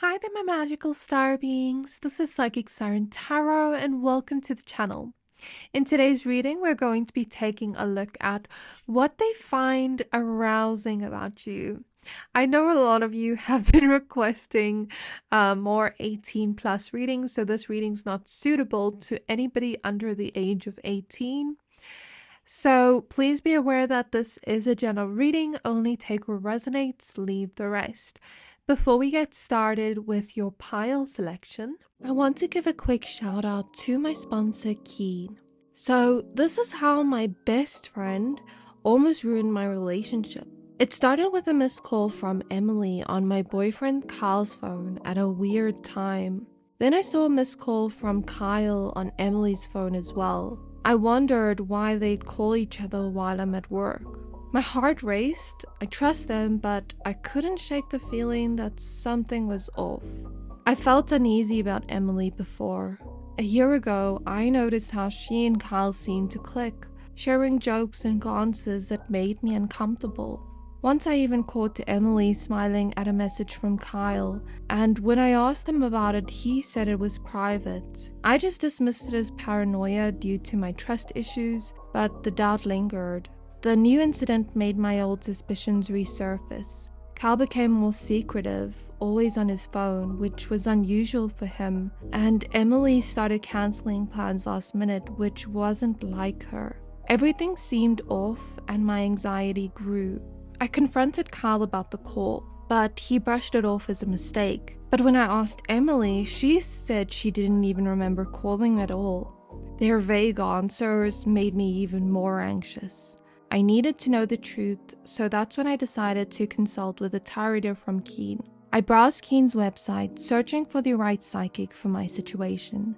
Hi there, my magical star beings. This is Psychic Siren Tarot, and welcome to the channel. In today's reading, we're going to be taking a look at what they find arousing about you. I know a lot of you have been requesting more 18 plus readings, so this reading's not suitable to anybody under the age of 18. So please be aware that this is a general reading. Only take what resonates, leave the rest. Before we get started with your pile selection, I want to give a quick shout out to my sponsor, Keen. So this is how my best friend almost ruined my relationship. It started with a missed call from Emily on my boyfriend Kyle's phone at a weird time. Then I saw a missed call from Kyle on Emily's phone as well. I wondered why they'd call each other while I'm at work. My heart raced. I trust them, but I couldn't shake the feeling that something was off. I felt uneasy about Emily before. A year ago, I noticed how she and Kyle seemed to click, sharing jokes and glances that made me uncomfortable. Once I even caught Emily smiling at a message from Kyle, and when I asked him about it, he said it was private. I just dismissed it as paranoia due to my trust issues, but the doubt lingered. The new incident made my old suspicions resurface. Kyle became more secretive, always on his phone, which was unusual for him, and Emily started cancelling plans last minute, which wasn't like her. Everything seemed off, and my anxiety grew. I confronted Kyle about the call, but he brushed it off as a mistake. But when I asked Emily, she said she didn't even remember calling at all. Their vague answers made me even more anxious. I needed to know the truth, so that's when I decided to consult with a tarot reader from Keen. I browsed Keen's website, searching for the right psychic for my situation.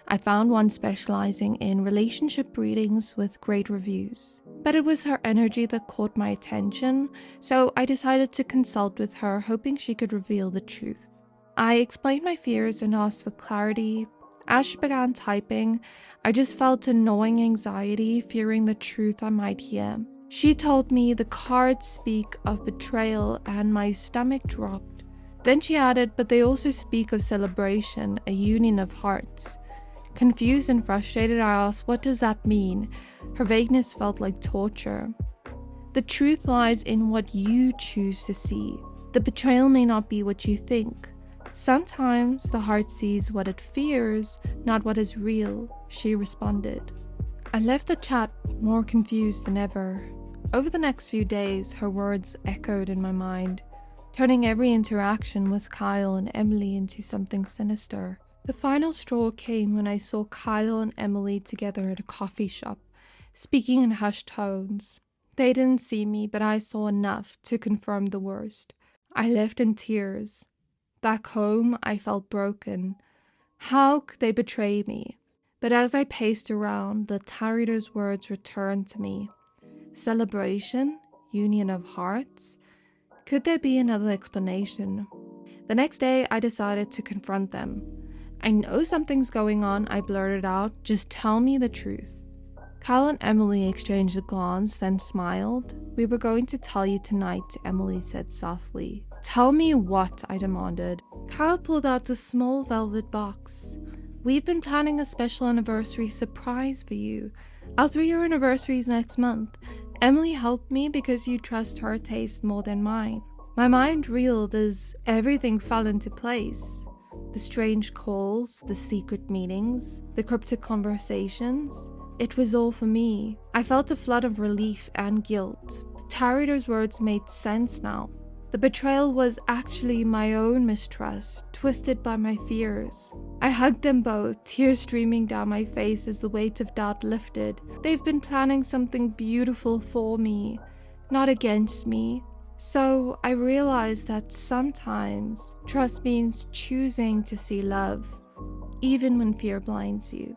I found one specializing in relationship readings with great reviews. But it was her energy that caught my attention, so I decided to consult with her, hoping she could reveal the truth. I explained my fears and asked for clarity. As she began typing, I just felt a gnawing anxiety, fearing the truth I might hear. She told me the cards speak of betrayal, and my stomach dropped. Then she added, but they also speak of celebration, a union of hearts. Confused and frustrated, I asked, what does that mean? Her vagueness felt like torture. The truth lies in what you choose to see. The betrayal may not be what you think. Sometimes the heart sees what it fears, not what is real, she responded. I left the chat more confused than ever. Over the next few days, her words echoed in my mind, turning every interaction with Kyle and Emily into something sinister. The final straw came when I saw Kyle and Emily together at a coffee shop, speaking in hushed tones. They didn't see me, but I saw enough to confirm the worst. I left in tears. Back home, I felt broken. How could they betray me? But as I paced around, the tarot reader's words returned to me. Celebration? Union of hearts? Could there be another explanation? The next day, I decided to confront them. I know something's going on, I blurted out. Just tell me the truth. Kyle and Emily exchanged a glance, then smiled. We were going to tell you tonight, Emily said softly. Tell me what? I demanded. Kyle pulled out a small velvet box. We've been planning a special anniversary surprise for you. Our 3-year anniversary is next month. Emily helped me because you trust her taste more than mine. My mind reeled as everything fell into place. The strange calls, the secret meetings, the cryptic conversations. It was all for me. I felt a flood of relief and guilt. The tarot reader's words made sense now. The betrayal was actually my own mistrust, twisted by my fears. I hugged them both, tears streaming down my face as the weight of doubt lifted. They've been planning something beautiful for me, not against me. So I realized that sometimes trust means choosing to see love, even when fear blinds you.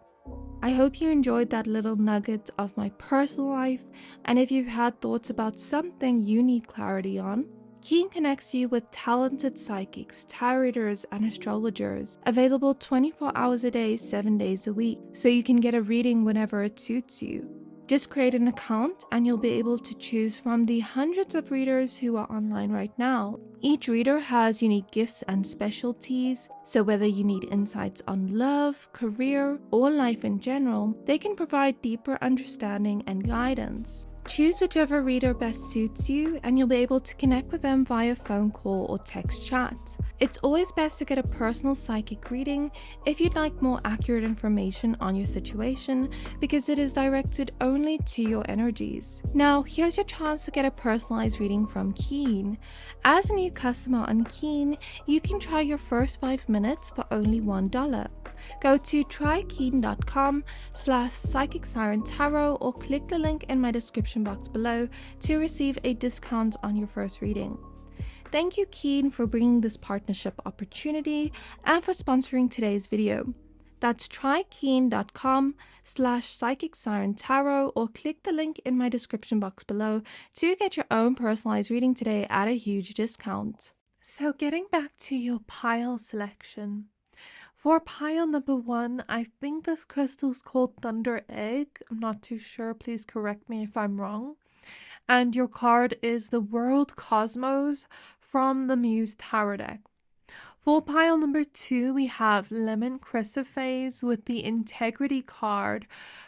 I hope you enjoyed that little nugget of my personal life, and if you've had thoughts about something you need clarity on, Keen connects you with talented psychics, tarot readers, and astrologers, available 24 hours a day, 7 days a week, so you can get a reading whenever it suits you. Just create an account and you'll be able to choose from the hundreds of readers who are online right now. Each reader has unique gifts and specialties, so whether you need insights on love, career, or life in general, they can provide deeper understanding and guidance. Choose whichever reader best suits you, and you'll be able to connect with them via phone call or text chat. It's always best to get a personal psychic reading if you'd like more accurate information on your situation, because it is directed only to your energies. Now, here's your chance to get a personalized reading from Keen. As a new customer on Keen, you can try your first 5 minutes for only $1. Go to trykeen.com/psychicsirenttarot or click the link in my description box below to receive a discount on your first reading. Thank you, Keen, for bringing this partnership opportunity and for sponsoring today's video. That's trykeen.com/psychicsirenttarot or click the link in my description box below to get your own personalized reading today at a huge discount. So getting back to your pile selection. For pile number 1, I think this crystal is called Thunder Egg. I'm not too sure. Please correct me if I'm wrong. And your card is the World Cosmos from the Muse Tarot deck. For pile number 2, we have Lemon Chrysoprase with the Integrity card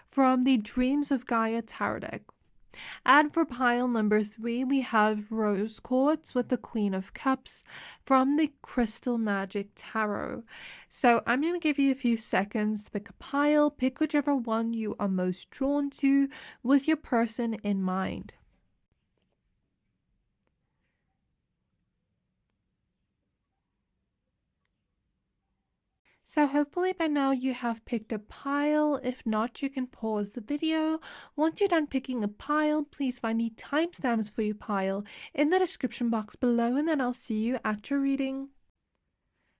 from the Dreams of Gaia Tarot deck. And for pile number 3, we have Rose Quartz with the Queen of Cups from the Crystal Magic Tarot. So I'm going to give you a few seconds to pick a pile. Pick whichever one you are most drawn to with your person in mind. So hopefully by now you have picked a pile. If not, you can pause the video. Once you're done picking a pile, please find the timestamps for your pile in the description box below, and then I'll see you at your reading.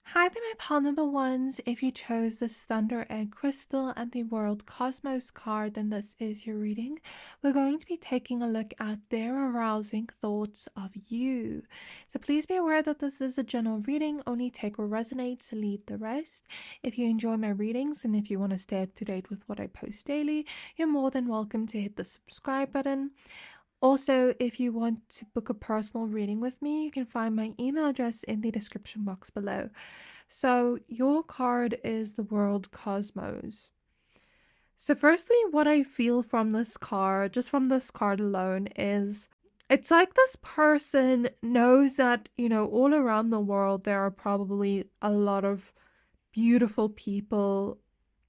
Hi there, my pile number 1s. If you chose this Thunder Egg Crystal and the World Cosmos card, then this is your reading. We're going to be taking a look at their arousing thoughts of you. So please be aware that this is a general reading. Only take what resonates, leave the rest. If you enjoy my readings and if you want to stay up to date with what I post daily, you're more than welcome to hit the subscribe button. Also, if you want to book a personal reading with me, you can find my email address in the description box below. So your card is the World Cosmos. So firstly, what I feel from this card, just from this card alone, is it's like this person knows that, all around the world there are probably a lot of beautiful people.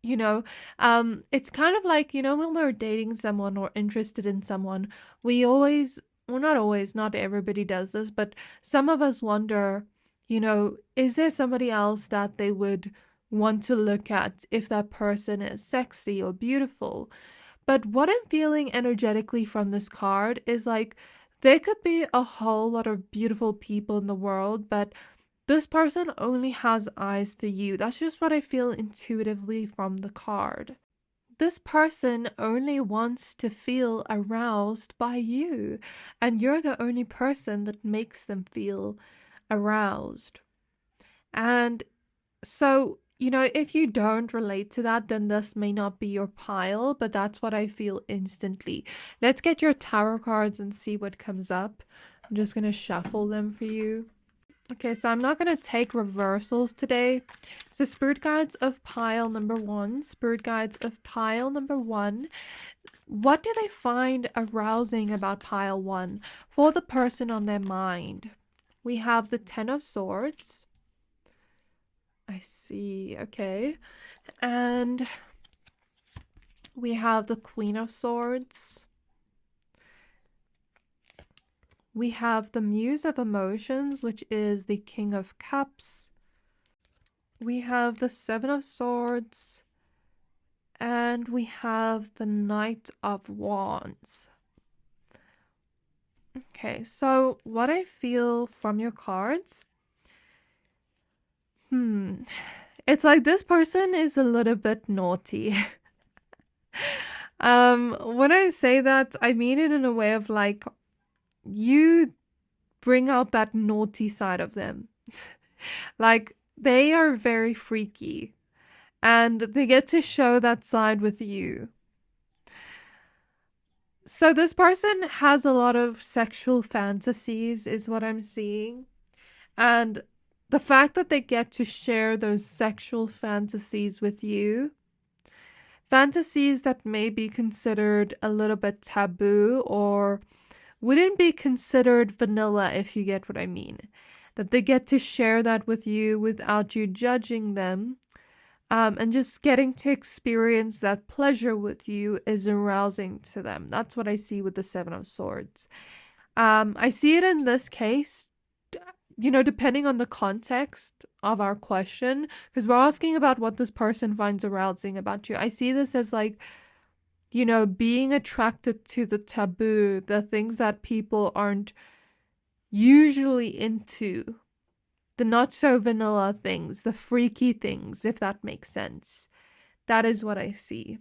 It's kind of like, when we're dating someone or interested in someone, we always, well, not always, not everybody does this, but some of us wonder, is there somebody else that they would want to look at if that person is sexy or beautiful? But what I'm feeling energetically from this card is like, there could be a whole lot of beautiful people in the world, but this person only has eyes for you. That's just what I feel intuitively from the card. This person only wants to feel aroused by you, and you're the only person that makes them feel aroused. And so, if you don't relate to that, then this may not be your pile, but that's what I feel instantly. Let's get your tarot cards and see what comes up. I'm just going to shuffle them for you. Okay, so I'm not going to take reversals today. So Spirit Guides of pile number 1. Spirit Guides of pile number 1. What do they find arousing about pile 1 for the person on their mind? We have the Ten of Swords. I see, okay. And we have the Queen of Swords. We have the Muse of Emotions, which is the King of Cups. We have the Seven of Swords. And we have the Knight of Wands. Okay, so what I feel from your cards, it's like this person is a little bit naughty. When I say that, I mean it in a way of like, you bring out that naughty side of them. Like, they are very freaky and they get to show that side with you. So this person has a lot of sexual fantasies, is what I'm seeing. And the fact that they get to share those sexual fantasies with you, fantasies that may be considered a little bit taboo or wouldn't be considered vanilla, if you get what I mean. That they get to share that with you without you judging them. And just getting to experience that pleasure with you is arousing to them. That's what I see with the Seven of Swords. I see it in this case, depending on the context of our question, because we're asking about what this person finds arousing about you. I see this as like, being attracted to the taboo, the things that people aren't usually into, the not so vanilla things, the freaky things, if that makes sense. That is what I see.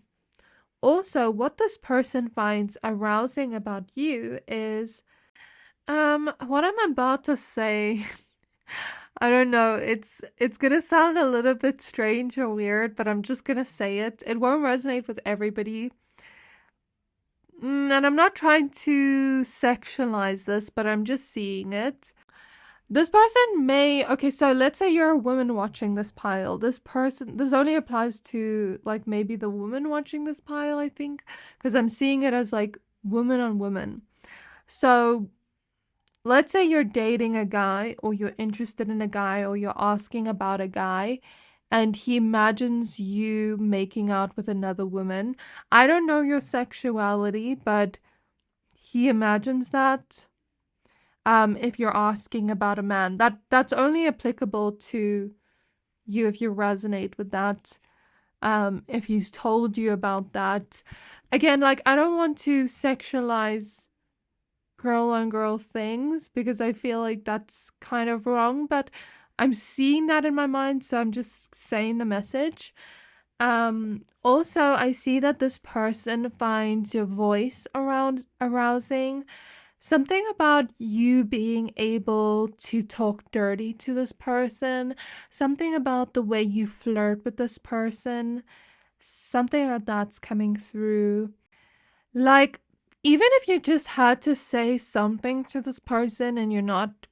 Also, what this person finds arousing about you is what I'm about to say. I don't know. It's going to sound a little bit strange or weird, but I'm just going to say it. It won't resonate with everybody. And I'm not trying to sexualize this, but I'm just seeing it. This person may, okay, so let's say you're a woman watching this pile. This only applies to like maybe the woman watching this pile, I think, because I'm seeing it as like woman on woman. So let's say you're dating a guy or you're interested in a guy or you're asking about a guy and he imagines you making out with another woman. I don't know your sexuality, but he imagines that. If you're asking about a man, that's only applicable to you if you resonate with that. If he's told you about that. Again, like I don't want to sexualize girl on girl things because I feel like that's kind of wrong, but I'm seeing that in my mind, so I'm just saying the message. Also, I see that this person finds your voice arousing. Something about you being able to talk dirty to this person, something about the way you flirt with this person, something like that's coming through. Like, even if you just had to say something to this person and you're not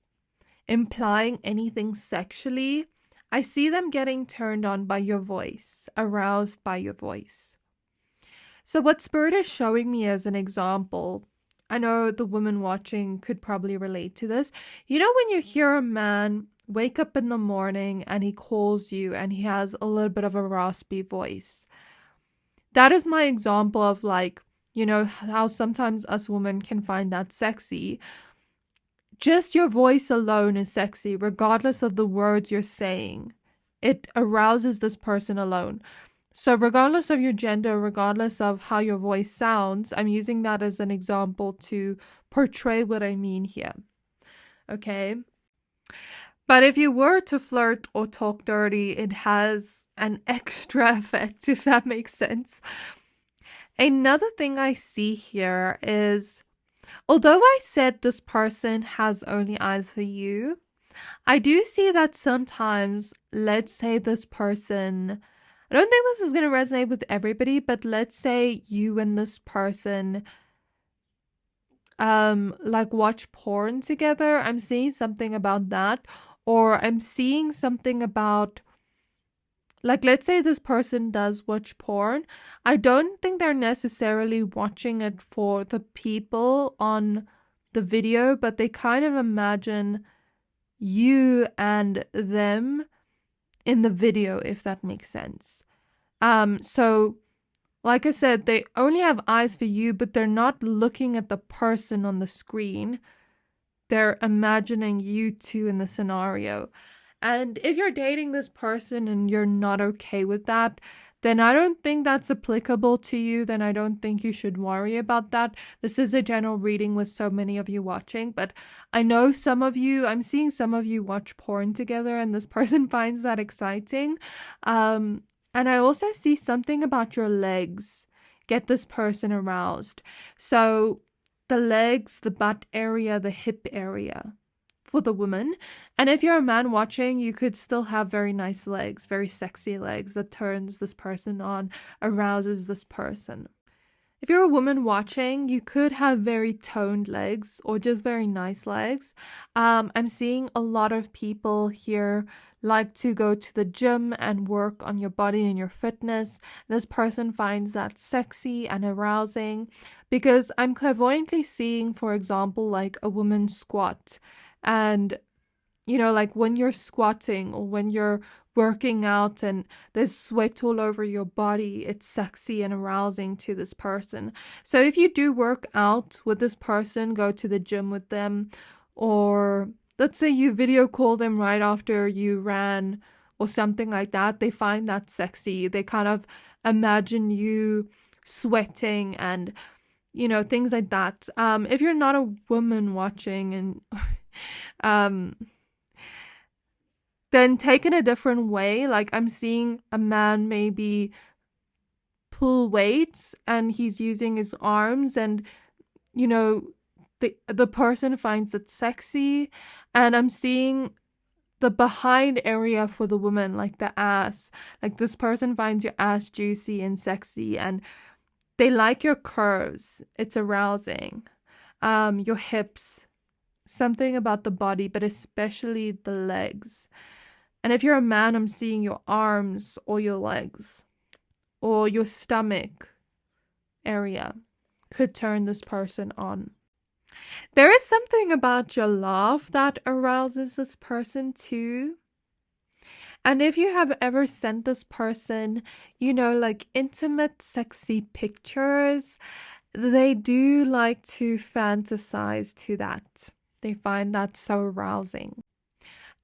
implying anything sexually, I see them getting turned on by your voice, aroused by your voice. So, what Spirit is showing me as an example, I know the woman watching could probably relate to this. You know, when you hear a man wake up in the morning and he calls you and he has a little bit of a raspy voice. That is my example of like, how sometimes us women can find that sexy. Just your voice alone is sexy, regardless of the words you're saying. It arouses this person alone. So regardless of your gender, regardless of how your voice sounds, I'm using that as an example to portray what I mean here. Okay? But if you were to flirt or talk dirty, it has an extra effect, if that makes sense. Another thing I see here is, although I said this person has only eyes for you, I do see that sometimes, let's say this person, I don't think this is going to resonate with everybody, but let's say you and this person like watch porn together. I'm seeing something about that, or I'm seeing something about, like, let's say this person does watch porn. I don't think they're necessarily watching it for the people on the video, but they kind of imagine you and them in the video, if that makes sense. So like I said, they only have eyes for you, but they're not looking at the person on the screen. They're imagining you two in the scenario. And if you're dating this person and you're not okay with that, then I don't think that's applicable to you. Then I don't think you should worry about that. This is a general reading with so many of you watching, but I know some of you, I'm seeing some of you watch porn together and this person finds that exciting. And I also see something about your legs get this person aroused. So the legs, the butt area, the hip area for the woman. And if you're a man watching, you could still have very nice legs, very sexy legs that turns this person on, arouses this person. If you're a woman watching, you could have very toned legs or just very nice legs. I'm seeing a lot of people here like to go to the gym and work on your body and your fitness. This person finds that sexy and arousing because I'm clairvoyantly seeing, for example, like a woman squat. And like when you're squatting or when you're working out and there's sweat all over your body, it's sexy and arousing to this person. So if you do work out with this person, go to the gym with them, or let's say you video call them right after you ran or something like that, they find that sexy. They kind of imagine you sweating and things like that. If you're not a woman watching and um then taken a different way, like I'm seeing a man maybe pull weights and he's using his arms, and the person finds it sexy. And I'm seeing the behind area for the woman, like the ass, like this person finds your ass juicy and sexy, and they like your curves. It's arousing. Your hips, something about the body, but especially the legs. And if you're a man, I'm seeing your arms or your legs or your stomach area could turn this person on. There is something about your laugh that arouses this person too. And if you have ever sent this person, like intimate, sexy pictures, they do like to fantasize to that. They find that so arousing.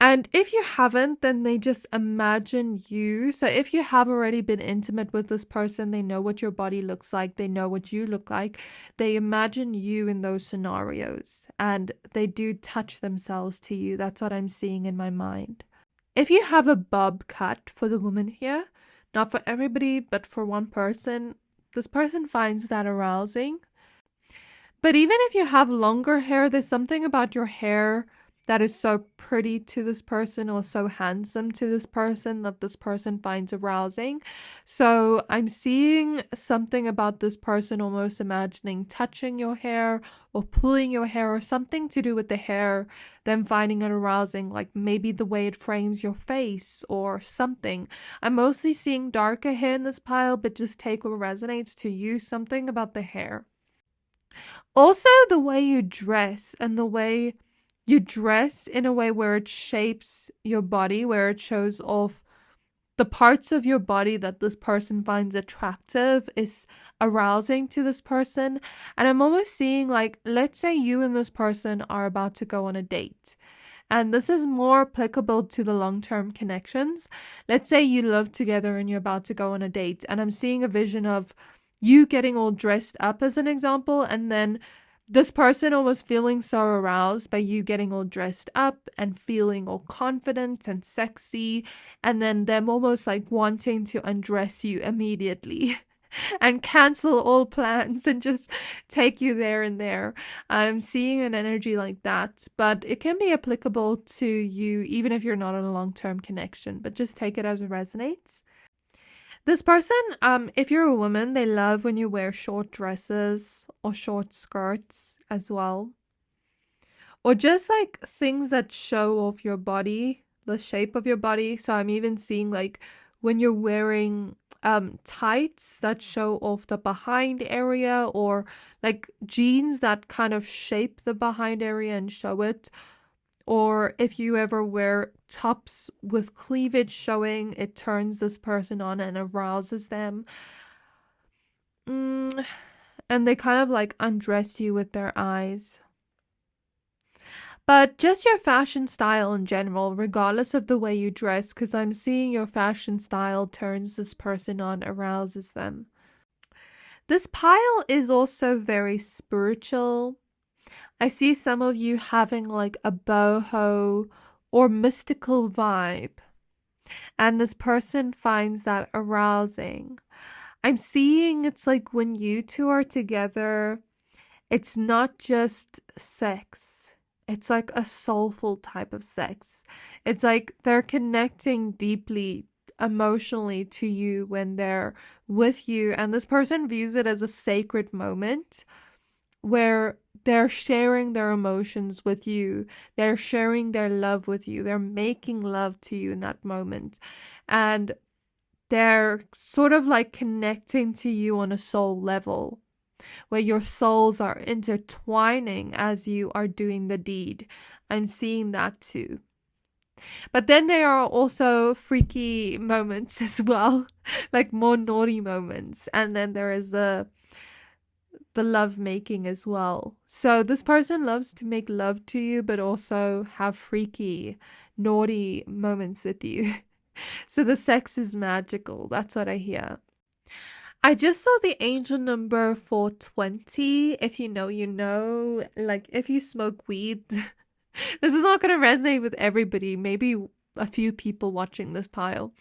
And if you haven't, then they just imagine you. So if you have already been intimate with this person, they know what your body looks like, they know what you look like. They imagine you in those scenarios and they do touch themselves to you. That's what I'm seeing in my mind. If you have a bob cut for the woman here, not for everybody, but for one person, this person finds that arousing. But even if you have longer hair, there's something about your hair that is so pretty to this person or so handsome to this person that this person finds arousing. So I'm seeing something about this person almost imagining touching your hair or pulling your hair or something to do with the hair, them finding it arousing, like maybe the way it frames your face or something. I'm mostly seeing darker hair in this pile, but just take what resonates to you, something about the hair. Also, the way you dress and the way you dress in a way where it shapes your body, where it shows off the parts of your body that this person finds attractive, is arousing to this person. And I'm almost seeing, like, let's say you and this person are about to go on a date. And this is more applicable to the long-term connections. Let's say you live together and you're about to go on a date. And I'm seeing a vision of you getting all dressed up as an example, and then this person almost feeling so aroused by you getting all dressed up and feeling all confident and sexy, and then them almost like wanting to undress you immediately and cancel all plans and just take you there and there. I'm seeing an energy like that, but it can be applicable to you even if you're not in a long-term connection, but just take it as it resonates. This person, if you're a woman, they love when you wear short dresses or short skirts as well. Or just like things that show off your body, the shape of your body. So I'm even seeing like when you're wearing tights that show off the behind area, or like jeans that kind of shape the behind area and show it. Or if you ever wear tops with cleavage showing, it turns this person on and arouses them. And they kind of like undress you with their eyes. But just your fashion style in general, regardless of the way you dress, because I'm seeing your fashion style turns this person on, arouses them. This pile is also very spiritual. I see some of you having like a boho or mystical vibe, and this person finds that arousing. I'm seeing it's like when you two are together, it's not just sex. It's like a soulful type of sex. It's like they're connecting deeply emotionally to you when they're with you, and this person views it as a sacred moment where they're sharing their emotions with you, they're sharing their love with you, they're making love to you in that moment, and they're sort of like connecting to you on a soul level, where your souls are intertwining as you are doing the deed. I'm seeing that too. But then there are also freaky moments as well, like more naughty moments. And then there is the love making as well. So this person loves to make love to you, but also have freaky, naughty moments with you. So the sex is magical. That's what I hear. I just saw the angel number 420. If you know, you know. Like, if you smoke weed, this is not going to resonate with everybody. Maybe a few people watching this pile.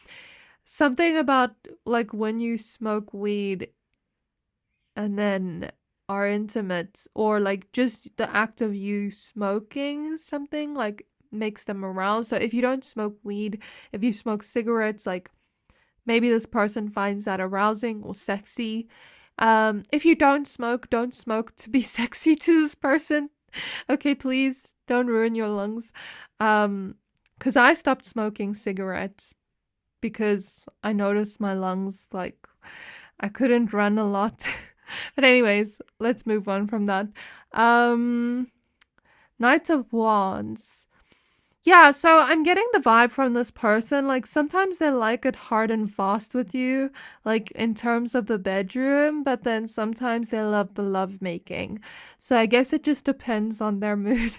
Something about, like, when you smoke weed and then are intimate, or like just the act of you smoking something, like, makes them aroused. So if you don't smoke weed, if you smoke cigarettes, like, maybe this person finds that arousing or sexy. If you don't smoke to be sexy to this person. Okay, please don't ruin your lungs. Because I stopped smoking cigarettes because I noticed my lungs, like, I couldn't run a lot. But anyways, let's move on from that. Knight of Wands. Yeah, so I'm getting the vibe from this person. Like, sometimes they like it hard and fast with you, like in terms of the bedroom, but then sometimes they love the love making. So I guess it just depends on their mood.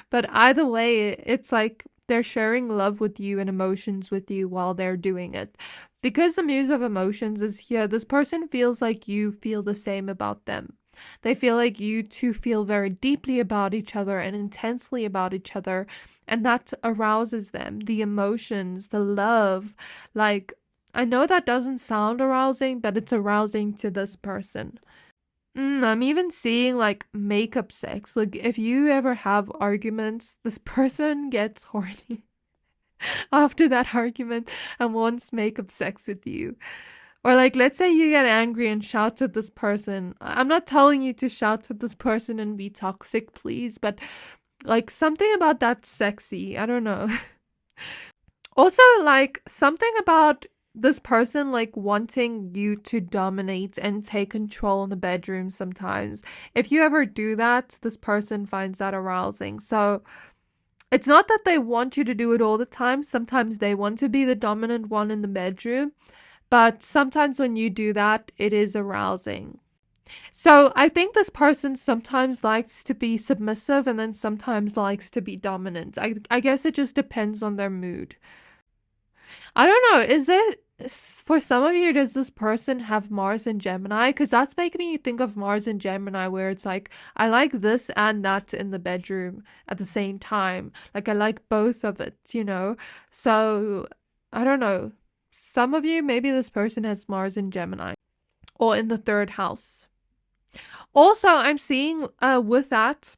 But either way, it's like they're sharing love with you and emotions with you while they're doing it. Because the Muse of Emotions is here, this person feels like you feel the same about them. They feel like you two feel very deeply about each other and intensely about each other, and that arouses them. The emotions, the love. Like, I know that doesn't sound arousing, but it's arousing to this person. I'm even seeing like makeup sex. Like, if you ever have arguments, this person gets horny after that argument and wants makeup sex with you. Or like, let's say you get angry and shout at this person. I'm not telling you to shout at this person and be toxic, please, but like, something about that sexy. I don't know. Also, like, something about this person like wanting you to dominate and take control in the bedroom sometimes. If you ever do that, this person finds that arousing. So it's not that they want you to do it all the time. Sometimes they want to be the dominant one in the bedroom. But sometimes when you do that, it is arousing. So I think this person sometimes likes to be submissive and then sometimes likes to be dominant. I guess it just depends on their mood. I don't know. Is it, for some of you, does this person have Mars and Gemini? Because that's making me think of Mars and Gemini, where it's like, I like this and that in the bedroom at the same time. Like, I like both of it, you know? So, I don't know. Some of you, maybe this person has Mars and Gemini or in the third house. Also, I'm seeing with that,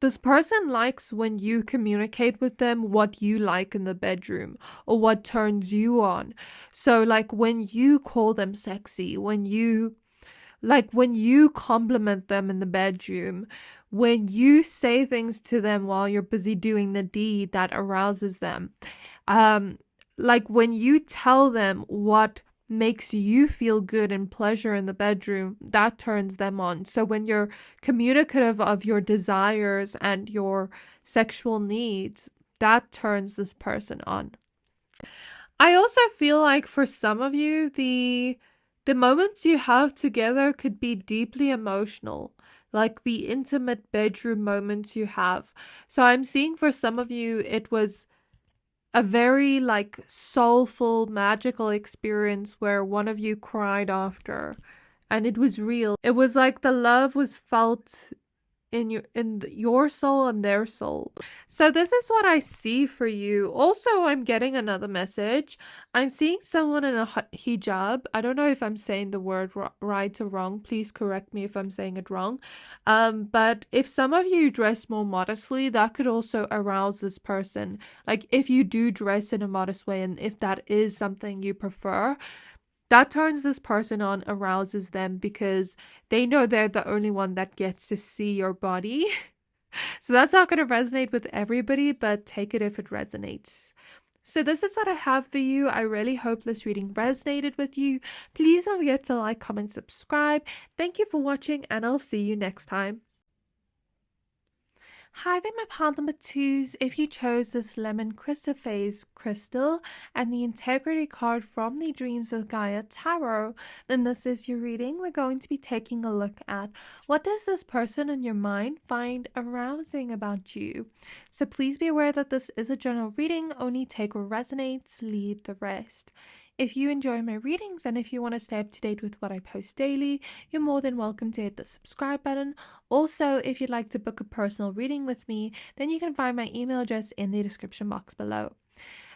this person likes when you communicate with them what you like in the bedroom or what turns you on. So like when you call them sexy, when you compliment them in the bedroom, when you say things to them while you're busy doing the deed that arouses them. Like when you tell them what makes you feel good and pleasure in the bedroom, that turns them on. So when you're communicative of your desires and your sexual needs, that turns this person on. I also feel like for some of you, the moments you have together could be deeply emotional, like the intimate bedroom moments you have. So I'm seeing for some of you, it was a very like soulful, magical experience where one of you cried after, and it was real. It was like the love was felt your soul and their soul. So this is what I see for you. Also, I'm getting another message. I'm seeing someone in a hijab. I don't know if I'm saying the word right or wrong. Please correct me if I'm saying it wrong. But if some of you dress more modestly, that could also arouse this person. Like if you do dress in a modest way, and if that is something you prefer, that turns this person on, arouses them, because they know they're the only one that gets to see your body. So that's not going to resonate with everybody, but take it if it resonates. So this is what I have for you. I really hope this reading resonated with you. Please don't forget to like, comment, subscribe. Thank you for watching, and I'll see you next time. Hi there, my pile number twos. If you chose this lemon chrysoprase crystal and the integrity card from the Dreams of Gaia Tarot, then this is your reading. We're going to be taking a look at what does this person in your mind find arousing about you. So please be aware that this is a general reading. Only take what resonates, leave the rest. If you enjoy my readings and if you want to stay up to date with what I post daily, you're more than welcome to hit the subscribe button. Also, if you'd like to book a personal reading with me, then you can find my email address in the description box below.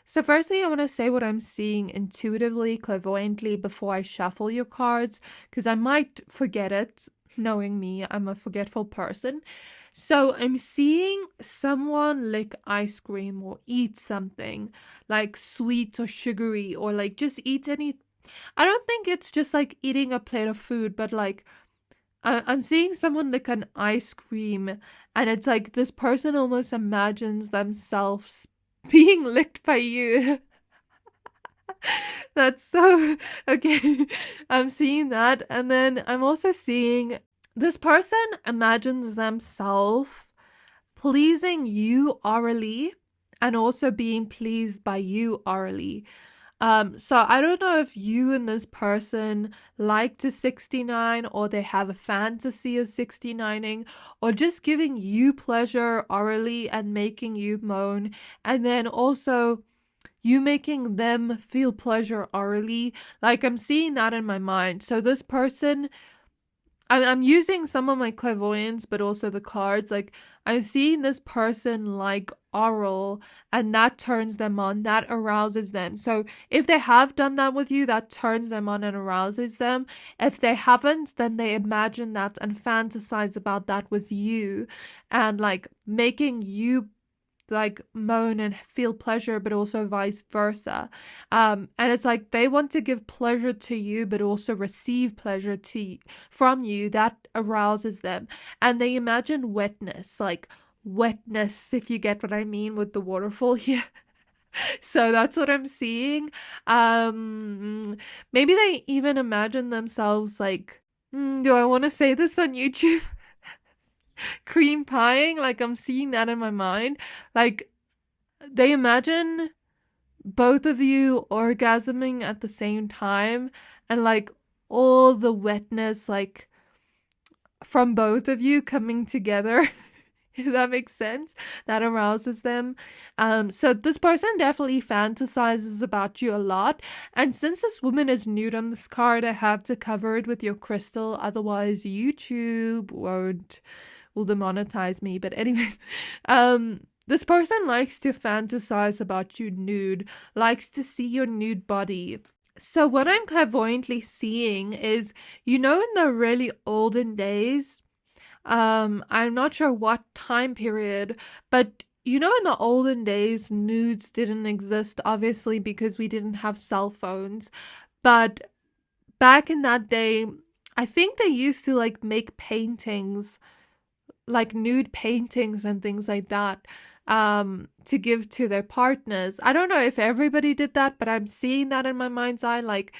So firstly, I want to say what I'm seeing intuitively, clairvoyantly before I shuffle your cards, because I might forget it. Knowing me, I'm a forgetful person. So I'm seeing someone lick ice cream or eat something like sweet or sugary, or like just eat any. I don't think it's just like eating a plate of food, but like I'm seeing someone lick an ice cream, and it's like this person almost imagines themselves being licked by you. That's so okay. I'm seeing that, and then I'm also seeing this person imagines themselves pleasing you orally and also being pleased by you orally. So I don't know if you and this person like to 69, or they have a fantasy of 69ing, or just giving you pleasure orally and making you moan, and then also you making them feel pleasure orally. Like I'm seeing that in my mind. So this person, I'm using some of my clairvoyance, but also the cards. Like I'm seeing this person like oral, and that turns them on, that arouses them. So if they have done that with you, that turns them on and arouses them. If they haven't, then they imagine that and fantasize about that with you, and like making you like moan and feel pleasure, but also vice versa. And it's like they want to give pleasure to you, but also receive pleasure from you. That arouses them, and they imagine wetness, like wetness, if you get what I mean with the waterfall here. So that's what I'm seeing. Maybe they even imagine themselves like, do I want to say this on YouTube? Cream pieing. Like I'm seeing that in my mind. Like they imagine both of you orgasming at the same time, and like all the wetness like from both of you coming together. If that makes sense, that arouses them. So this person definitely fantasizes about you a lot. And since this woman is nude on this card, I had to cover it with your crystal. Otherwise, YouTube will demonetize me. But anyways, this person likes to fantasize about you nude, likes to see your nude body. So what I'm clairvoyantly seeing is, in the really olden days, I'm not sure what time period, but in the olden days, nudes didn't exist, obviously, because we didn't have cell phones. But back in that day, I think they used to like make paintings, like nude paintings and things like that, to give to their partners. I don't know if everybody did that, but I'm seeing that in my mind's eye. Like,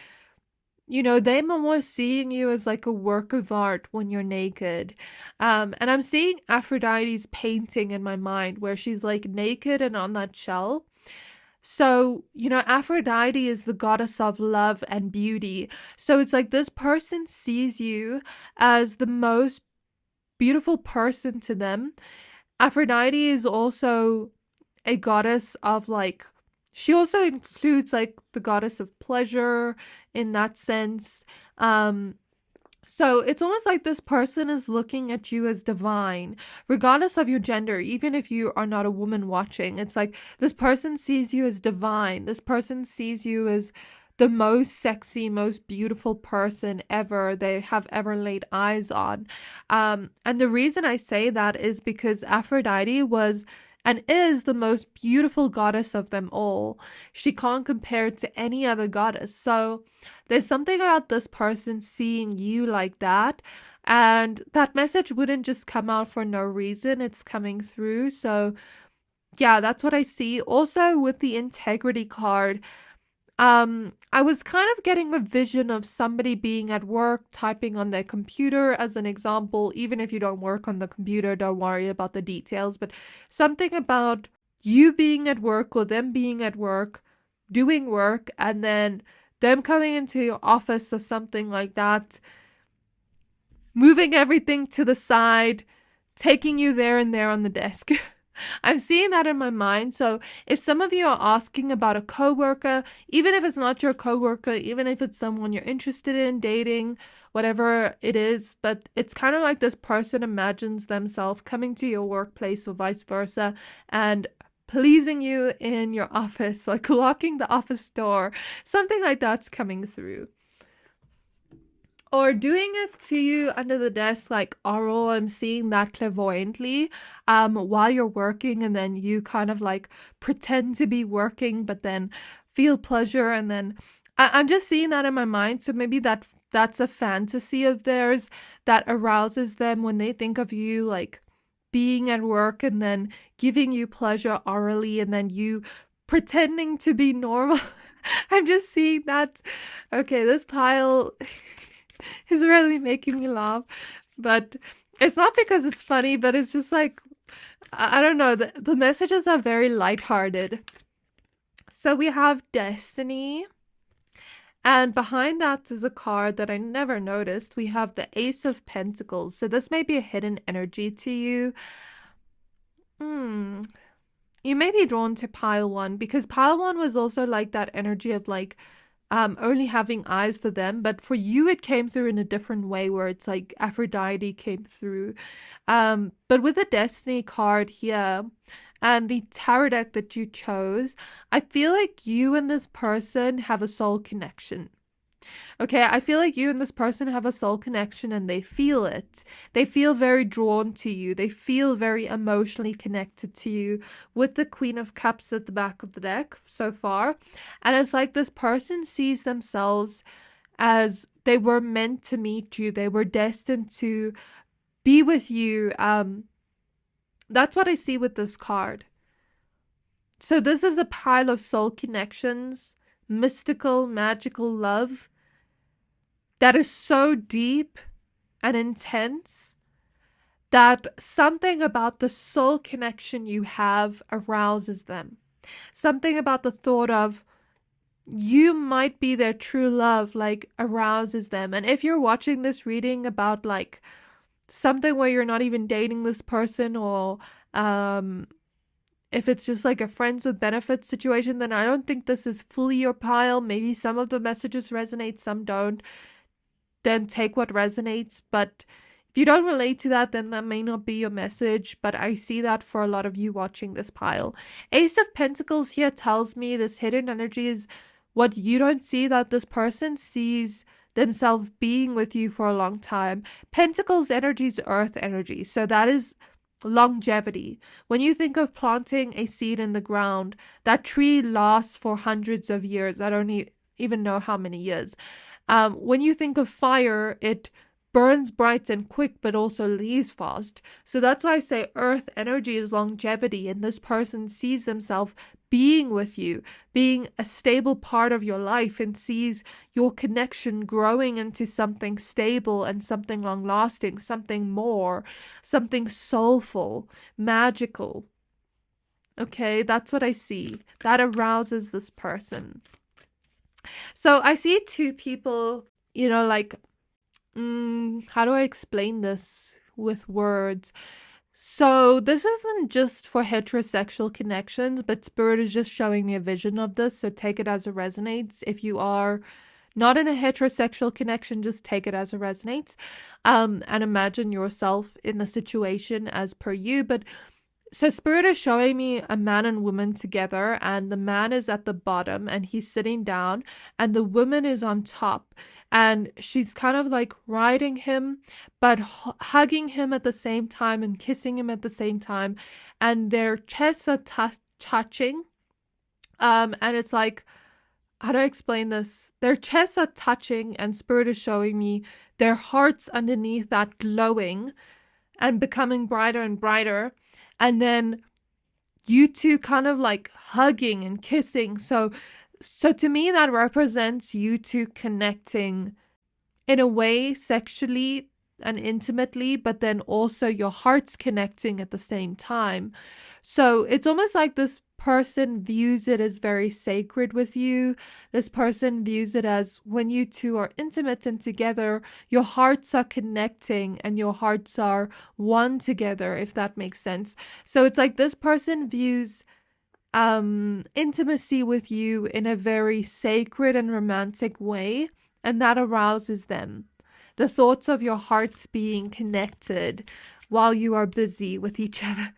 they're almost seeing you as like a work of art when you're naked. And I'm seeing Aphrodite's painting in my mind where she's like naked and on that shell. So, Aphrodite is the goddess of love and beauty. So it's like this person sees you as the most beautiful person to them. Aphrodite is also a goddess of like, she also includes like the goddess of pleasure in that sense. So it's almost like this person is looking at you as divine, regardless of your gender, even if you are not a woman watching. It's like this person sees you as divine. This person sees you as the most sexy, most beautiful person ever they have ever laid eyes on. And the reason I say that is because Aphrodite was and is the most beautiful goddess of them all. She can't compare to any other goddess. So there's something about this person seeing you like that. And that message wouldn't just come out for no reason. It's coming through. So yeah, that's what I see. Also with the integrity card, I was kind of getting a vision of somebody being at work, typing on their computer as an example. Even if you don't work on the computer, don't worry about the details, but something about you being at work or them being at work, doing work, and then them coming into your office or something like that, moving everything to the side, taking you there and there on the desk. I'm seeing that in my mind. So if some of you are asking about a coworker, even if it's not your coworker, even if it's someone you're interested in dating, whatever it is, but it's kind of like this person imagines themselves coming to your workplace or vice versa and pleasing you in your office, like locking the office door, something like that's coming through. Or doing it to you under the desk, like oral. I'm seeing that clairvoyantly, while you're working, and then you kind of like pretend to be working, but then feel pleasure, and then I'm just seeing that in my mind. So maybe that's a fantasy of theirs that arouses them when they think of you like being at work and then giving you pleasure orally, and then you pretending to be normal. I'm just seeing that. Okay, this pile is really making me laugh, but it's not because it's funny, but it's just like, I don't know, the messages are very lighthearted. So we have Destiny, and behind that is a card that I never noticed. We have the Ace of Pentacles. So this may be a hidden energy to you. You may be drawn to pile one because pile one was also like that energy of like only having eyes for them, but for you it came through in a different way where it's like Aphrodite came through. But with the Destiny card here and the tarot deck that you chose, I feel like you and this person have a soul connection. Okay, I feel like you and this person have a soul connection and they feel it. They feel very drawn to you. They feel very emotionally connected to you with the Queen of Cups at the back of the deck so far. And it's like this person sees themselves as they were meant to meet you. They were destined to be with you. That's what I see with this card. So this is a pile of soul connections, mystical, magical love that is so deep and intense that something about the soul connection you have arouses them. Something about the thought of you might be their true love, like, arouses them. And if you're watching this reading about like something where you're not even dating this person, or if it's just like a friends with benefits situation, then I don't think this is fully your pile. Maybe some of the messages resonate, some don't. Then take what resonates. But if you don't relate to that, then that may not be your message. But I see that for a lot of you watching this pile. Ace of Pentacles here tells me this hidden energy is what you don't see, that this person sees themselves being with you for a long time. Pentacles energy is earth energy. So that is longevity. When you think of planting a seed in the ground, that tree lasts for hundreds of years. I don't even know how many years. When you think of fire, it burns bright and quick, but also leaves fast. So that's why I say earth energy is longevity, and this person sees themselves being with you, being a stable part of your life, and sees your connection growing into something stable and something long-lasting, something more, something soulful, magical. Okay, that's what I see. That arouses this person. So I see two people, like, how do I explain this with words? So this isn't just for heterosexual connections, but Spirit is just showing me a vision of this. So take it as it resonates. If you are not in a heterosexual connection, just take it as it resonates, and imagine yourself in the situation as per you. But so spirit is showing me a man and woman together, and the man is at the bottom and he's sitting down and the woman is on top, and she's kind of like riding him but hugging him at the same time and kissing him at the same time, and their chests are touching, and it's like, how do I explain this? Their chests are touching and spirit is showing me their hearts underneath that glowing and becoming brighter and brighter. And then you two kind of like hugging and kissing. So to me, that represents you two connecting in a way sexually and intimately, but then also your hearts connecting at the same time. So it's almost like this person views it as very sacred with you. This person views it as when you two are intimate and together, your hearts are connecting and your hearts are one together, if that makes sense. So it's like this person views intimacy with you in a very sacred and romantic way, and that arouses them. The thoughts of your hearts being connected while you are busy with each other.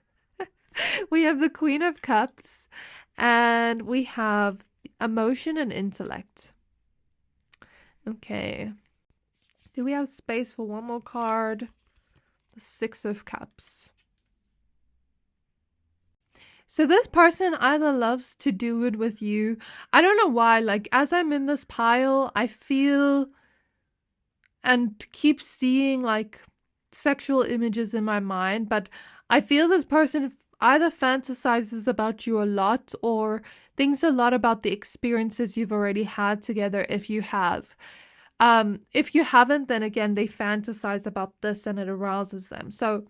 We have the Queen of Cups, and we have emotion and intellect. Okay. Do we have space for one more card? The Six of Cups. So this person either loves to do it with you. I don't know why. Like, as I'm in this pile, I feel and keep seeing like sexual images in my mind, but I feel this person either fantasizes about you a lot or thinks a lot about the experiences you've already had together, if you have. If you haven't, then again, they fantasize about this and it arouses them. So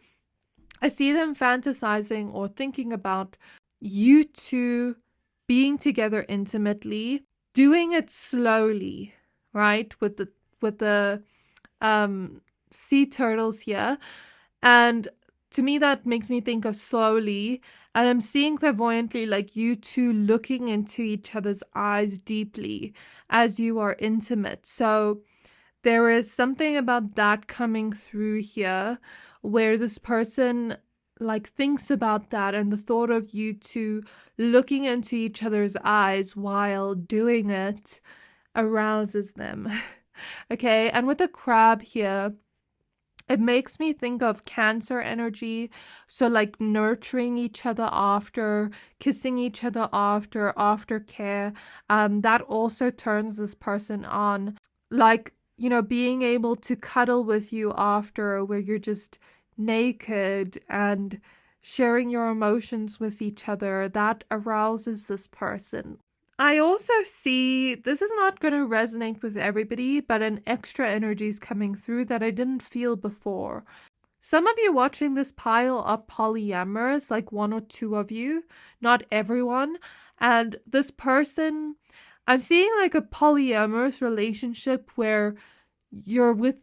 I see them fantasizing or thinking about you two being together intimately, doing it slowly, right? With the sea turtles here. And to me, that makes me think of slowly. And I'm seeing clairvoyantly like you two looking into each other's eyes deeply as you are intimate. So there is something about that coming through here where this person like thinks about that, and the thought of you two looking into each other's eyes while doing it arouses them. Okay, and with the crab here, it makes me think of Cancer energy. So like nurturing each other after, kissing each other after, aftercare. That also turns this person on. Like, you know, being able to cuddle with you after, where you're just naked and sharing your emotions with each other, that arouses this person. I also see, this is not going to resonate with everybody, but an extra energy is coming through that I didn't feel before. Some of you watching this pile are polyamorous, like one or two of you, not everyone. And this person, I'm seeing like a polyamorous relationship where you're with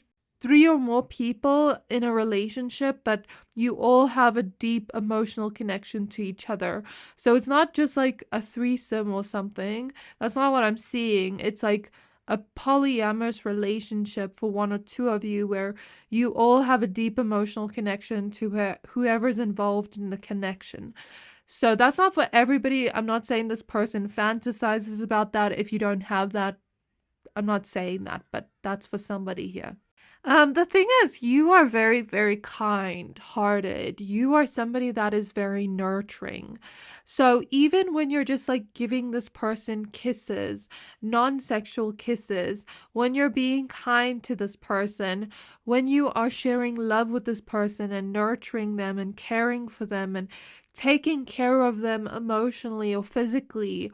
3 or more people in a relationship, but you all have a deep emotional connection to each other. So it's not just like a threesome or something. That's not what I'm seeing. It's like a polyamorous relationship for 1 or 2 of you where you all have a deep emotional connection to whoever's involved in the connection. So that's not for everybody. I'm not saying this person fantasizes about that. If you don't have that, I'm not saying that, but that's for somebody here. The thing is, you are very, very kind-hearted. You are somebody that is very nurturing. So even when you're just like giving this person kisses, non-sexual kisses, when you're being kind to this person, when you are sharing love with this person and nurturing them and caring for them and taking care of them emotionally or physically,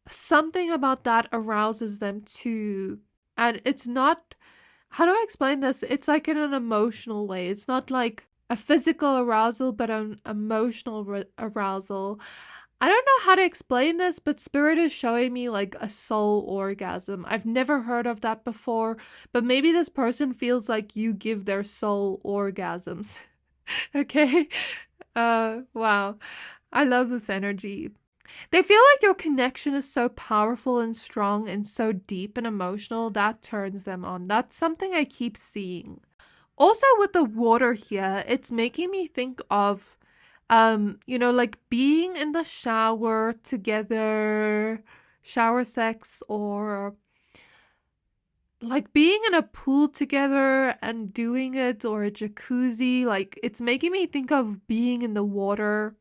something about that arouses them too. And it's not, how do I explain this? It's like in an emotional way. It's not like a physical arousal, but an emotional arousal. I don't know how to explain this, but spirit is showing me like a soul orgasm. I've never heard of that before, but maybe this person feels like you give their soul orgasms. Okay? Wow. I love this energy. They feel like your connection is so powerful and strong and so deep and emotional that turns them on. That's something I keep seeing. Also with the water here, it's making me think of like being in the shower together, shower sex, or like being in a pool together and doing it, or a jacuzzi. Like it's making me think of being in the water.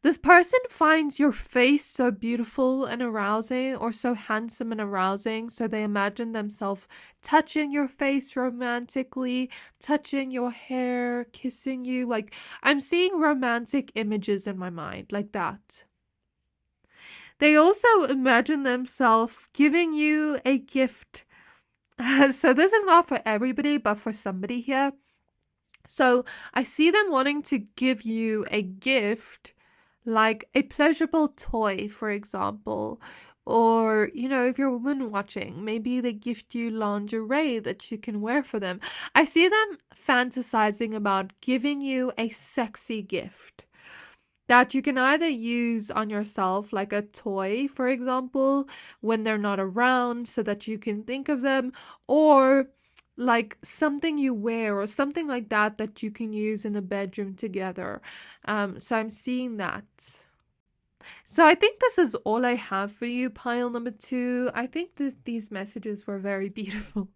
This person finds your face so beautiful and arousing, or so handsome and arousing, so they imagine themselves touching your face romantically, touching your hair, kissing you. Like, I'm seeing romantic images in my mind, like that. They also imagine themselves giving you a gift. So, this is not for everybody, but for somebody here. So, I see them wanting to give you a gift, like a pleasurable toy, for example. Or, if you're a woman watching, maybe they gift you lingerie that you can wear for them. I see them fantasizing about giving you a sexy gift that you can either use on yourself, like a toy, for example, when they're not around, so that you can think of them, or like something you wear or something like that that you can use in the bedroom together. So I'm seeing that. So I think this is all I have for you, pile number 2. I think that these messages were very beautiful.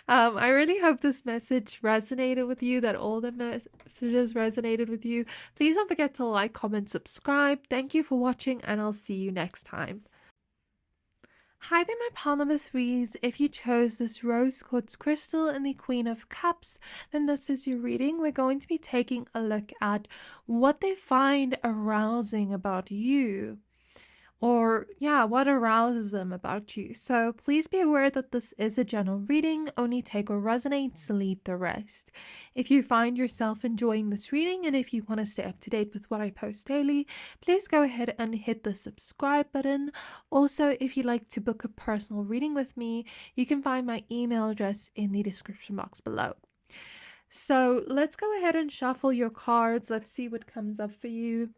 I really hope this message resonated with you, that all the messages resonated with you. Please don't forget to like, comment, subscribe. Thank you for watching, and I'll see you next time. Hi there, my pile number 3s. If you chose this rose quartz crystal and the Queen of Cups, then this is your reading. We're going to be taking a look at what they find arousing about you. Or, what arouses them about you. So please be aware that this is a general reading. Only take what resonates, leave the rest. If you find yourself enjoying this reading, and if you want to stay up to date with what I post daily, please go ahead and hit the subscribe button. Also, if you'd like to book a personal reading with me, you can find my email address in the description box below. So let's go ahead and shuffle your cards. Let's see what comes up for you.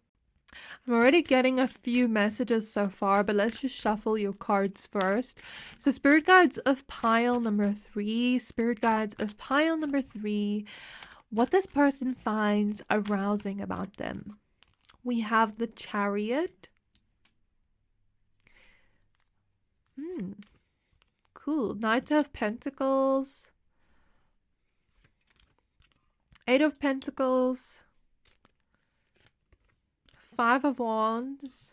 I'm already getting a few messages so far, but let's just shuffle your cards first. So Spirit Guides of pile number 3. Spirit Guides of pile number 3. What this person finds arousing about them. We have the Chariot. Cool. Knight of Pentacles. 8 of Pentacles. 5 of Wands.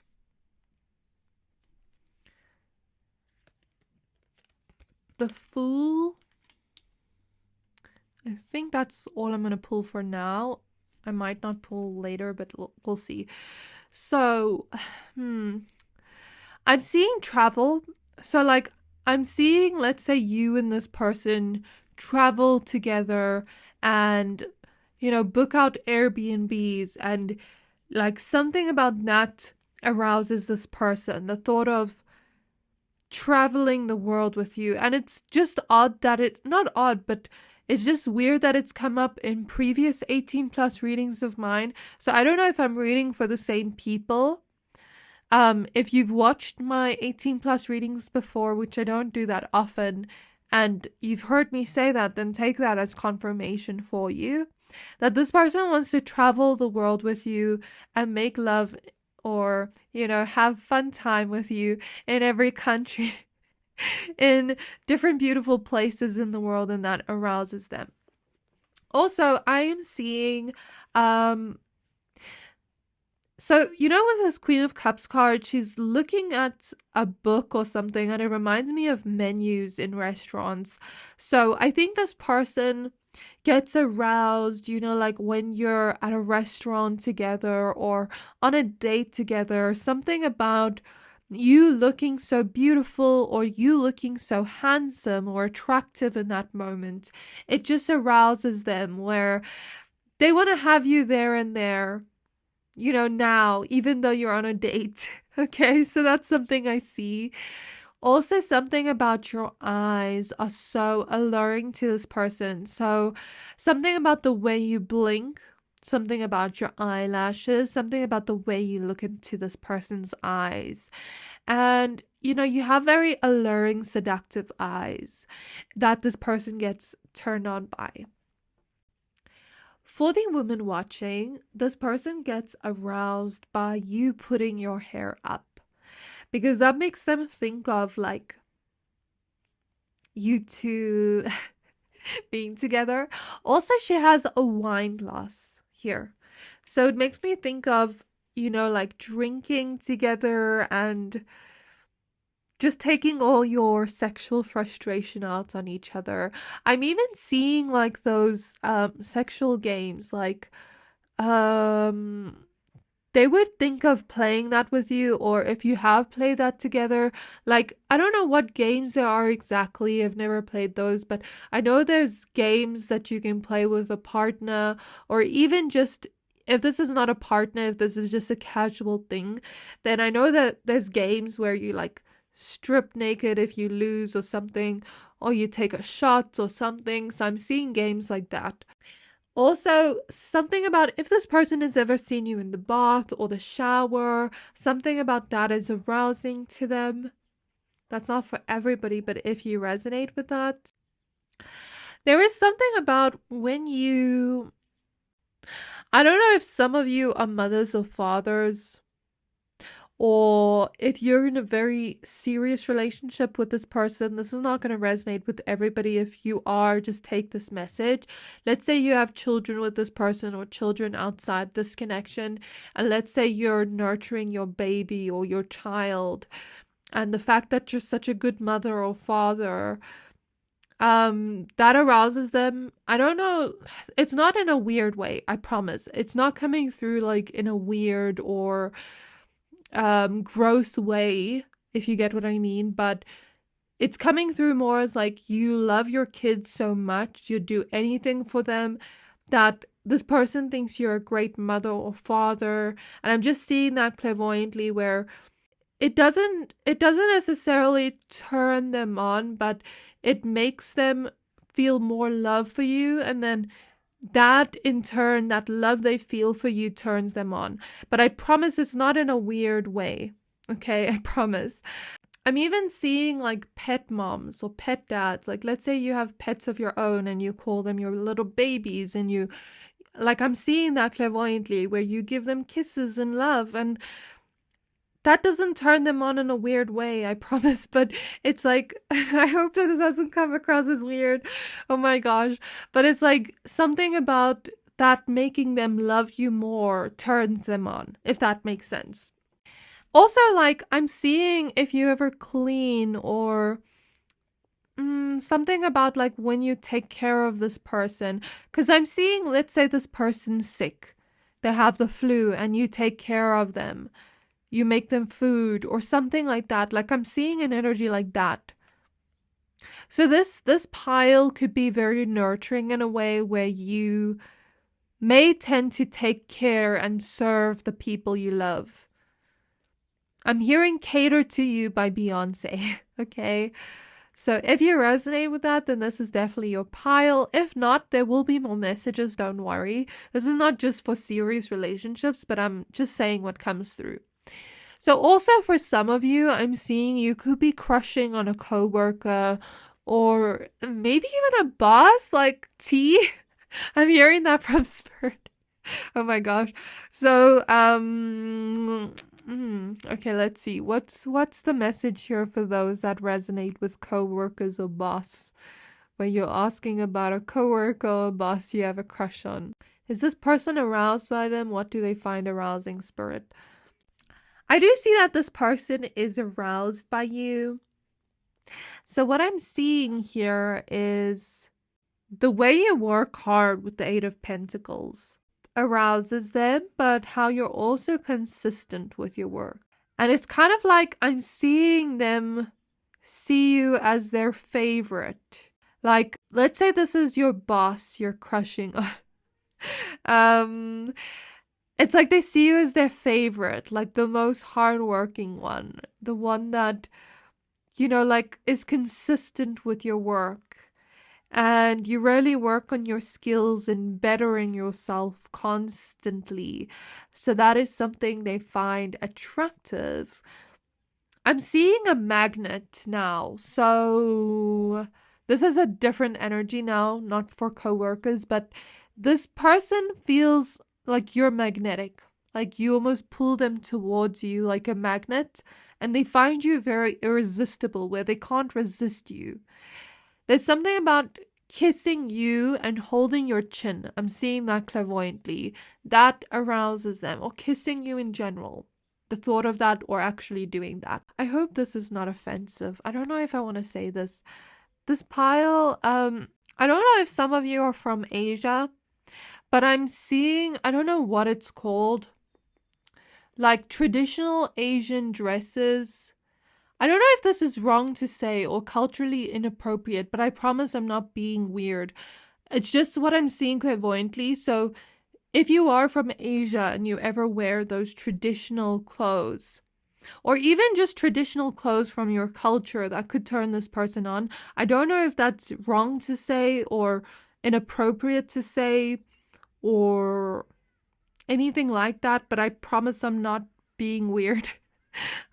The Fool. I think that's all I'm going to pull for now. I might not pull later, but we'll see. So, I'm seeing travel. So, like, I'm seeing, let's say, you and this person travel together and, book out Airbnbs, and like something about that arouses this person, the thought of traveling the world with you. And it's just odd that not odd, but it's just weird that it's come up in previous 18 plus readings of mine. So I don't know if I'm reading for the same people. If you've watched my 18 plus readings before, which I don't do that often, and you've heard me say that, then take that as confirmation for you that this person wants to travel the world with you and make love, or, have fun time with you in every country, in different beautiful places in the world, and that arouses them. Also, I am seeing, so, with this Queen of Cups card, she's looking at a book or something, and it reminds me of menus in restaurants. So I think this person gets aroused, like when you're at a restaurant together or on a date together, something about you looking so beautiful or you looking so handsome or attractive in that moment. It just arouses them, where they want to have you there and there, now, even though you're on a date. Okay, so that's something I see. Also, something about your eyes are so alluring to this person. So something about the way you blink. something about your eyelashes, something about the way you look into this person's eyes. And, you have very alluring, seductive eyes that this person gets turned on by. For the woman watching, this person gets aroused by you putting your hair up because that makes them think of like you two being together. Also, she has a wine glass here. So it makes me think of, like drinking together and just taking all your sexual frustration out on each other. I'm even seeing like those sexual games like they would think of playing that with you, or if you have played that together, like I don't know what games there are exactly. I've never played those, but I know there's games that you can play with a partner, or even just if this is not a partner, if this is just a casual thing, then I know that there's games where you like strip naked if you lose or something, or you take a shot or something. So I'm seeing games like that. Also, something about if this person has ever seen you in the bath or the shower, something about that is arousing to them. That's not for everybody, but if you resonate with that, there is something about when I don't know if some of you are mothers or fathers, or if you're in a very serious relationship with this person. This is not going to resonate with everybody. If you are, just take this message. Let's say you have children with this person or children outside this connection, and let's say you're nurturing your baby or your child, and the fact that you're such a good mother or father, that arouses them. I don't know, it's not in a weird way, I promise. It's not coming through like in a weird or gross way, if you get what I mean, but it's coming through more as like you love your kids so much, you do anything for them, that this person thinks you're a great mother or father. And I'm just seeing that clairvoyantly, where it doesn't necessarily turn them on, but it makes them feel more love for you, and then that in turn, that love they feel for you turns them on. But I promise it's not in a weird way. Okay, I promise. I'm even seeing like pet moms or pet dads. Like, let's say you have pets of your own and you call them your little babies, and you, like, I'm seeing that clairvoyantly where you give them kisses and love, and that doesn't turn them on in a weird way, I promise. But it's like, I hope that this doesn't come across as weird. Oh my gosh. But it's like something about that making them love you more turns them on, if that makes sense. Also, like, I'm seeing if you ever clean, or something about like when you take care of this person. Because I'm seeing, let's say this person's sick, they have the flu, and you take care of them. You make them food or something like that. Like, I'm seeing an energy like that. So this pile could be very nurturing in a way where you may tend to take care and serve the people you love. I'm hearing Cater to You by Beyonce. Okay. So if you resonate with that, then this is definitely your pile. If not, there will be more messages. Don't worry. This is not just for serious relationships, but I'm just saying what comes through. So also for some of you, I'm seeing you could be crushing on a coworker, or maybe even a boss, like T. I'm hearing that from Spirit. Oh my gosh. So, okay, let's see. What's the message here for those that resonate with coworkers or boss? When you're asking about a coworker or boss you have a crush on. Is this person aroused by them? What do they find arousing, Spirit? I do see that this person is aroused by you. So what I'm seeing here is the way you work hard with the Eight of Pentacles arouses them, but how you're also consistent with your work. And it's kind of like I'm seeing them see you as their favorite. Like, let's say this is your boss you're crushing on. It's like they see you as their favorite, like the most hardworking one, the one that, like is consistent with your work. and you really work on your skills and bettering yourself constantly. So that is something they find attractive. I'm seeing a magnet now. So this is a different energy now, not for coworkers, but this person feels like you're magnetic. Like you almost pull them towards you like a magnet, and they find you very irresistible where they can't resist you. There's something about kissing you and holding your chin. I'm seeing that clairvoyantly. That arouses them, or kissing you in general. The thought of that, or actually doing that. I hope this is not offensive. I don't know if I want to say this. This pile, I don't know if some of you are from Asia, but I'm seeing, I don't know what it's called, like traditional Asian dresses. I don't know if this is wrong to say or culturally inappropriate, but I promise I'm not being weird. It's just what I'm seeing clairvoyantly. So if you are from Asia and you ever wear those traditional clothes, or even just traditional clothes from your culture that could turn this person on, I don't know if that's wrong to say or inappropriate to say or anything like that, but I promise I'm not being weird.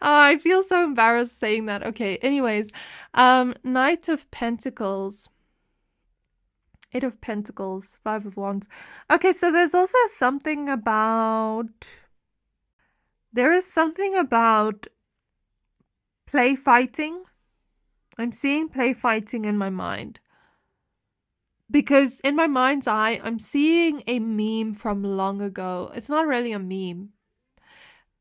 Oh, I feel so embarrassed saying that. Okay, anyways, Knight of Pentacles, Eight of Pentacles, Five of Wands. Okay, so there is something about play fighting. I'm seeing play fighting in my mind. Because in my mind's eye, I'm seeing a meme from long ago. It's not really a meme.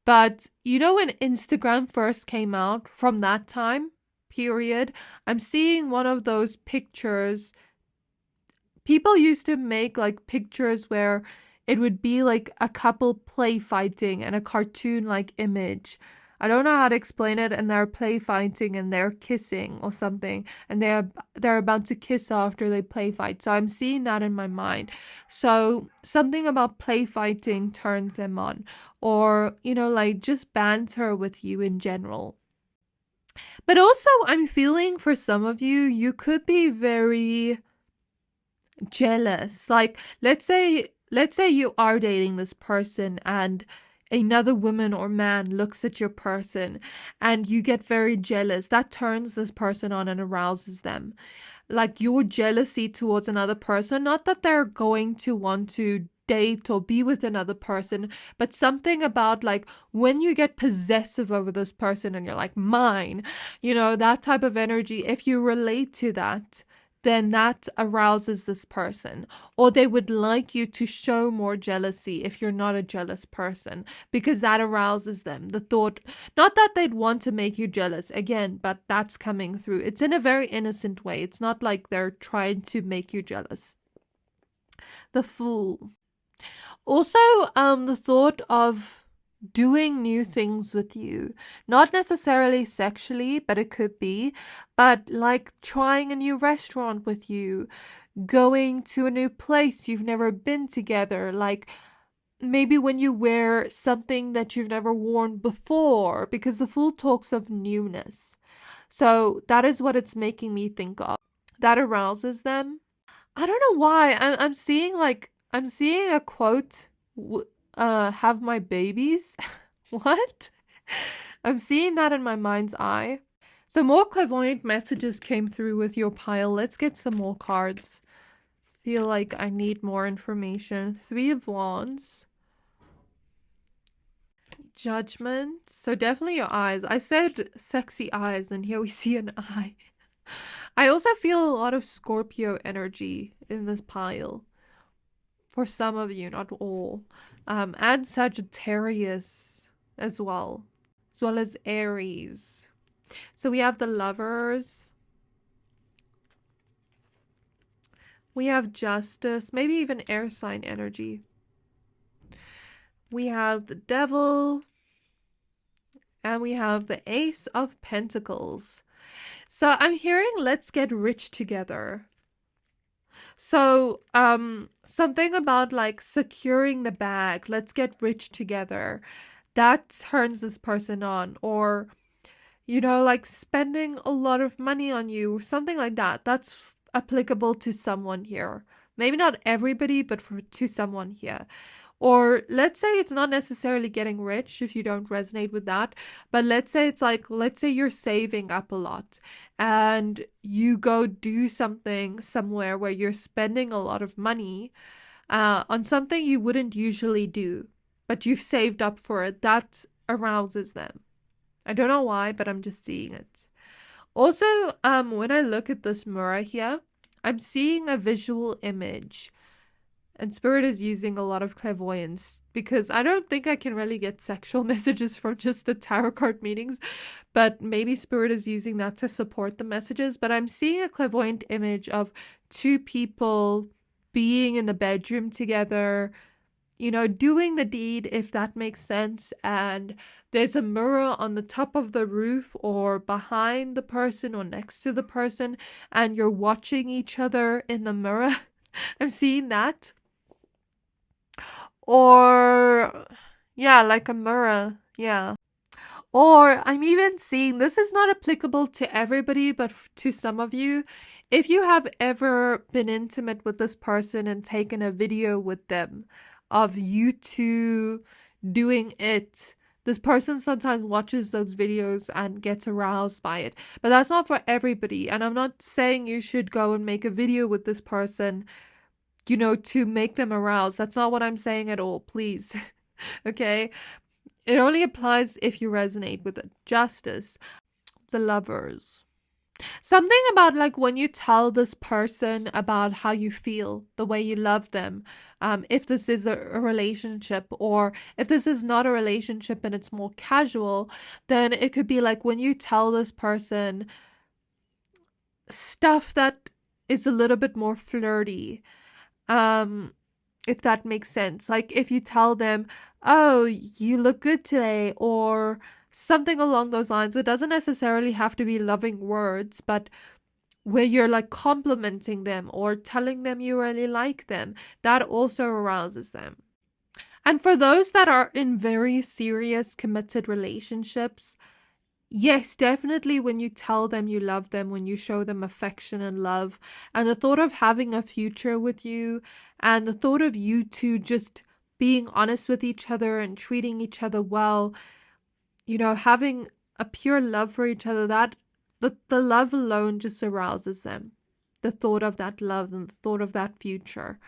But you know when Instagram first came out, from that time period, I'm seeing one of those pictures. People used to make like pictures where it would be like a couple play fighting and a cartoon like image. I don't know how to explain it, and they're play fighting and they're kissing or something, and they're about to kiss after they play fight. So I'm seeing that in my mind. So something about play fighting turns them on, or like just banter with you in general. But also I'm feeling for some of you, you could be very jealous. Like let's say you are dating this person and another woman or man looks at your person and you get very jealous. That turns this person on and arouses them. Like your jealousy towards another person, not that they're going to want to date or be with another person, but something about like when you get possessive over this person and you're like, mine, that type of energy. If you relate to that, then that arouses this person, or they would like you to show more jealousy if you're not a jealous person, because that arouses them. The thought, not that they'd want to make you jealous again, but that's coming through. It's in a very innocent way. It's not like they're trying to make you jealous. The Fool. Also, the thought of doing new things with you, not necessarily sexually, but it could be, but like trying a new restaurant with you, going to a new place you've never been together, like maybe when you wear something that you've never worn before, because the Fool talks of newness. So that is what it's making me think of. That arouses them. I don't know why. I'm seeing a quote, have my babies. What? I'm seeing that in my mind's eye. So more clairvoyant messages came through with your pile. Let's get some more cards. Feel like I need more information. Three of Wands. Judgment. So definitely your eyes. I said sexy eyes, and here we see an eye. I also feel a lot of Scorpio energy in this pile. For some of you, not all. And Sagittarius as well as Aries. So we have the Lovers. We have Justice, maybe even air sign energy. We have the Devil. And we have the Ace of Pentacles. So I'm hearing let's get rich together. So, something about like securing the bag, let's get rich together. That turns this person on, or, like spending a lot of money on you, something like that. That's applicable to someone here. Maybe not everybody, but to someone here. Or let's say it's not necessarily getting rich if you don't resonate with that, but let's say it's like, let's say you're saving up a lot and you go do something somewhere where you're spending a lot of money on something you wouldn't usually do, but you've saved up for it. That arouses them. I don't know why, but I'm just seeing it. Also, when I look at this mirror here, I'm seeing a visual image. And Spirit is using a lot of clairvoyance because I don't think I can really get sexual messages from just the tarot card meetings, but maybe Spirit is using that to support the messages. But I'm seeing a clairvoyant image of two people being in the bedroom together, you know, doing the deed, if that makes sense. And there's a mirror on the top of the roof or behind the person or next to the person, and you're watching each other in the mirror. I'm seeing that. Or, yeah, like a mirror. Yeah. Or I'm even seeing, this is not applicable to everybody, but to some of you. If you have ever been intimate with this person and taken a video with them of you two doing it, this person sometimes watches those videos and gets aroused by it. But that's not for everybody. And I'm not saying you should go and make a video with this person, you know, to make them aroused. That's not what I'm saying at all, please. Okay? It only applies if you resonate with it. Justice. The Lovers. Something about like when you tell this person about how you feel, the way you love them, if this is a relationship, or if this is not a relationship and it's more casual, then it could be like when you tell this person stuff that is a little bit more flirty. If that makes sense. Like if you tell them, oh, you look good today, or something along those lines. It doesn't necessarily have to be loving words, but where you're like complimenting them or telling them you really like them, that also arouses them. And for those that are in very serious committed relationships, yes, definitely when you tell them you love them, when you show them affection and love, and the thought of having a future with you, and the thought of you two just being honest with each other and treating each other well, you know, having a pure love for each other, that the love alone just arouses them. The thought of that love and the thought of that future.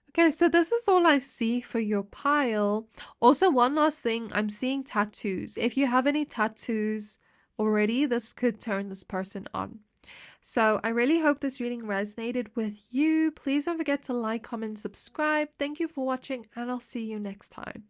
Okay, so this is all I see for your pile. Also, one last thing, I'm seeing tattoos. If you have any tattoos already, this could turn this person on. So I really hope this reading resonated with you. Please don't forget to like, comment, subscribe. Thank you for watching, and I'll see you next time.